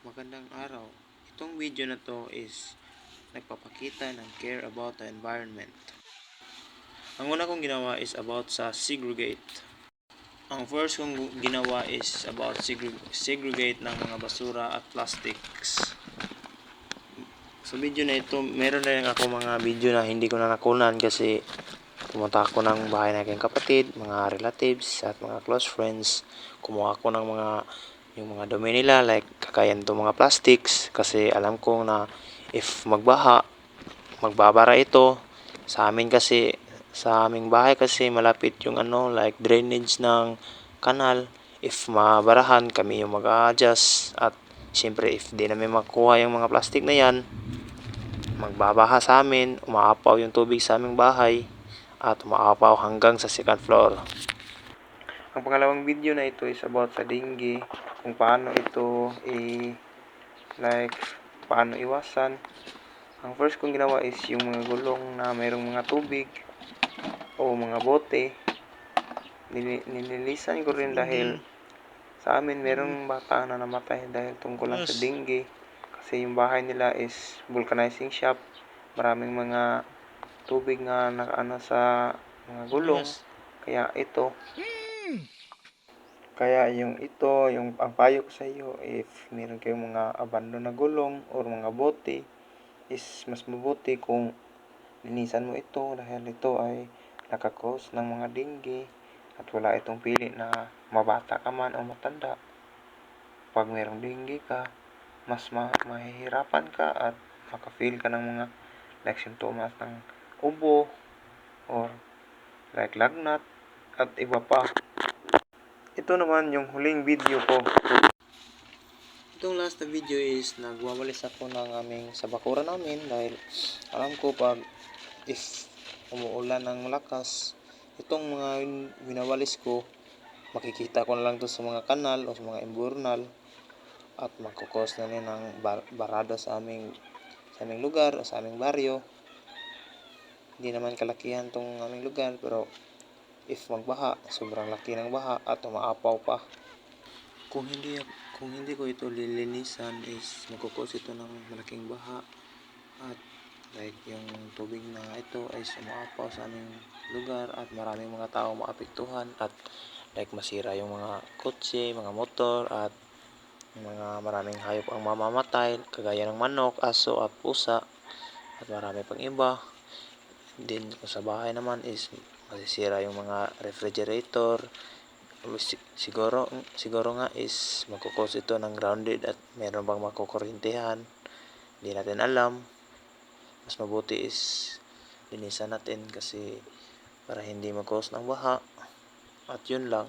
Magandang araw. Itong video na to is nagpapakita ng care about the environment. Ang una kong ginawa is about sa segregate. Ang first kong ginawa is about segregate ng mga basura at plastics. Sa video na ito, meron na rin ako mga video na hindi ko na nakunan kasi pumunta ako ng bahay ng aking kapatid, mga relatives at mga close friends. Kumuha ako ng yung mga dumi nila, like kakayan to mga plastics, kasi alam ko na if magbabara ito sa amin, kasi sa aming bahay kasi malapit yung like drainage ng kanal. If mabarahan, kami yung mag-a-adjust, at siyempre if di namin makuha yung mga plastic na yan, magbabaha sa amin, umaapaw yung tubig sa aming bahay at umaapaw hanggang sa second floor. Ang pangalawang video na ito is about sa dengue, kung paano ito paano iwasan. Ang first kong ginawa is yung mga gulong na mayroong mga tubig o mga bote. Nililisan ko rin dahil sa amin mayroong bata na namatay dahil tungkol lang sa dengue. Kasi yung bahay nila is vulcanizing shop. Maraming mga tubig nga nakaano sa mga gulong. Kaya yung ang payo ko sa iyo, if meron kayong mga abandon na gulong or mga bote, is mas mabuti kung linisan mo ito, dahil ito ay nakakos ng mga dengue at wala itong pili na mabata ka man o matanda. Pag mayroong dengue ka, mas mahihirapan ka at maka-feel ka ng mga like sintomas ng ubo or like lagnat at iba pa. Ito naman yung huling video ko. Itong last na video is nagwawalis ako ng aming sabakura namin, dahil alam ko pag if umuulan ng malakas, itong mga winawalis ko, makikita ko na lang to sa mga kanal o sa mga imburnal at magkukos na rin ng barado sa aming lugar o sa aming baryo. Hindi naman kalakihan tong aming lugar, pero if magbaha, sobrang laki ng baha at umaapaw pa. Kung hindi ko ito lilinisan, is magkukos ito ng malaking baha, at like yung tubig na ito ay umaapaw sa aming lugar at maraming mga tao maapektuhan, at like masira yung mga kotse, mga motor, at maraming hayop ang mamamatay kagaya ng manok, aso at pusa at marami pang iba. Din sa bahay naman is masisira yung mga refrigerator. Siguro nga is magkukos ito ng grounded at meron bang makukurintihan, hindi natin alam. Mas mabuti is linisan natin kasi para hindi magkos ng baha. At yun lang.